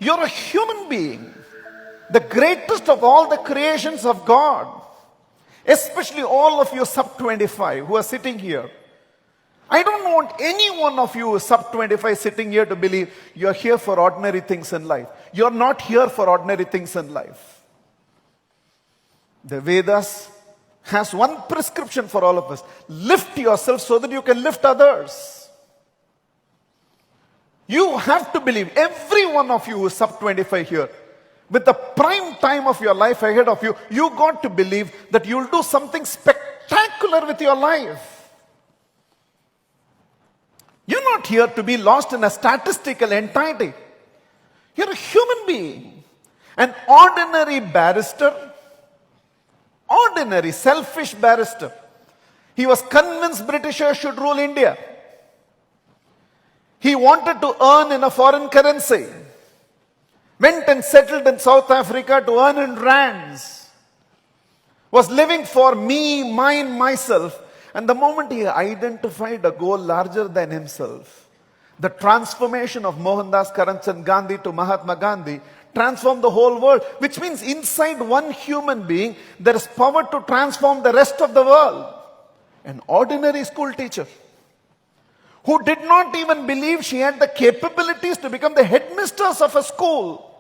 You're a human being, the greatest of all the creations of God. Especially all of you sub 25 who are sitting here. I don't want any one of you sub 25 sitting here to believe you're here for ordinary things in life. You're not here for ordinary things in life. The Vedas has one prescription for all of us. Lift yourself so that you can lift others. You have to believe, every one of you who is sub 25 here, with the prime time of your life ahead of you, you got to believe that you'll do something spectacular with your life. You're not here to be lost in a statistical entity. You're a human being. An ordinary barrister, ordinary selfish barrister. He was convinced Britishers should rule India. He wanted to earn in a foreign currency. Went and settled in South Africa to earn in rands. Was living for me, mine, myself. And the moment he identified a goal larger than himself, the transformation of Mohandas Karamchand Gandhi to Mahatma Gandhi transformed the whole world. Which means inside one human being, there is power to transform the rest of the world. An ordinary school teacher who did not even believe she had the capabilities to become the headmistress of a school,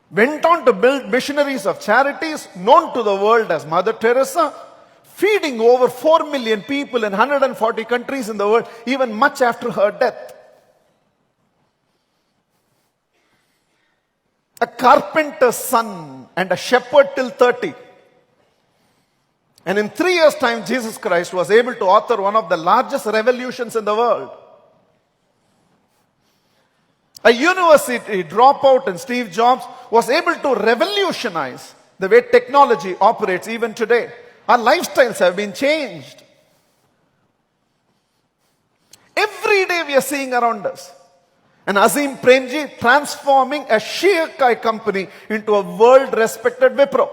went on to build missionaries of charities, known to the world as Mother Teresa, feeding over 4 million people in 140 countries in the world, even much after her death. A carpenter's son and a shepherd till 30. And in 3 years' time, Jesus Christ was able to author one of the largest revolutions in the world. A university dropout in Steve Jobs was able to revolutionize the way technology operates even today. Our lifestyles have been changed. Every day we are seeing around us. And Azim Premji transforming a Shiakai company into a world-respected Wipro.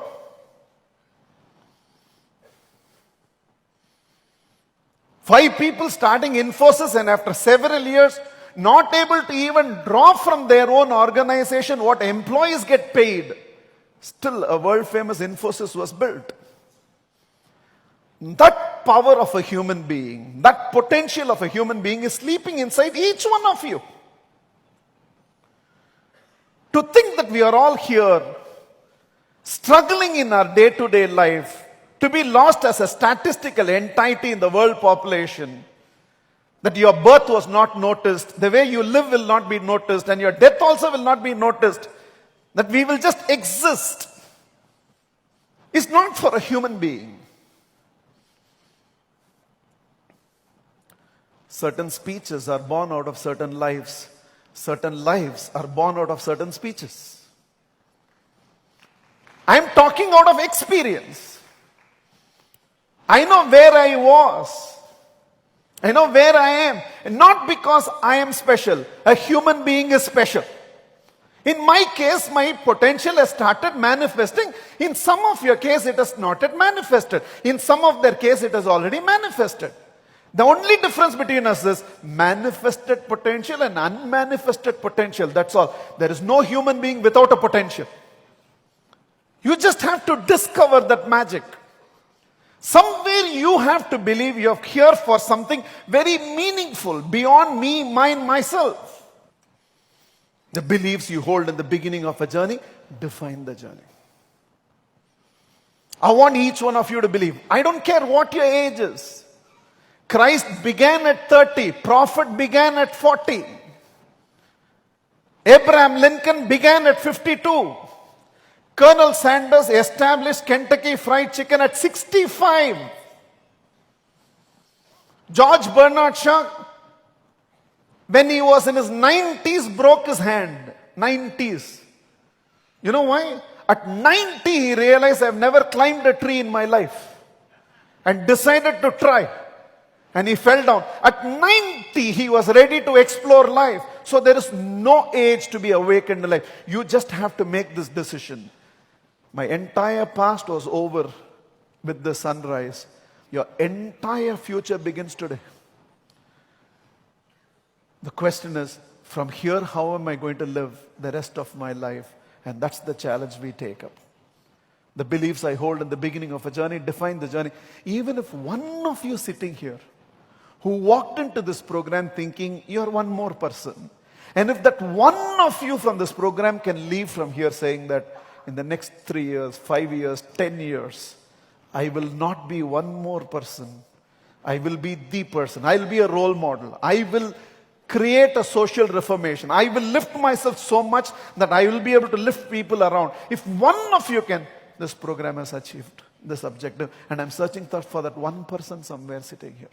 Five people starting Infosys, and after several years, not able to even draw from their own organization what employees get paid. Still, a world-famous Infosys was built. That power of a human being, that potential of a human being is sleeping inside each one of you. To think that we are all here, struggling in our day-to-day life, to be lost as a statistical entity in the world population, that your birth was not noticed, the way you live will not be noticed, and your death also will not be noticed, that we will just exist, is not for a human being. Certain speeches are born out of certain lives. Certain lives are born out of certain speeches. I am talking out of experience. I know where I was. I know where I am. And not because I am special. A human being is special. In my case, my potential has started manifesting. In some of your case, it has not yet manifested. In some of their case, it has already manifested. The only difference between us is manifested potential and unmanifested potential. That's all. There is no human being without a potential. You just have to discover that magic. Somewhere you have to believe you're here for something very meaningful, beyond me, mine, myself. The beliefs you hold in the beginning of a journey define the journey. I want each one of you to believe. I don't care what your age is. Christ began at 30. Prophet began at 40. Abraham Lincoln began at 52. Colonel Sanders established Kentucky Fried Chicken at 65. George Bernard Shaw, when he was in his 90s, broke his hand. 90s. You know why? At 90, he realized, I've never climbed a tree in my life. And decided to try. And he fell down. At 90, he was ready to explore life. So there is no age to be awakened in life. You just have to make this decision. My entire past was over with the sunrise. Your entire future begins today. The question is, from here, how am I going to live the rest of my life? And that's the challenge we take up. The beliefs I hold in the beginning of a journey define the journey. Even if one of you sitting here who walked into this program thinking you're one more person, and if that one of you from this program can leave from here saying that in the next 3 years, 5 years, 10 years, I will not be one more person. I will be the person. I will be a role model. I will create a social reformation. I will lift myself so much that I will be able to lift people around. If one of you can, this program has achieved this objective. And I'm searching for that one person somewhere sitting here.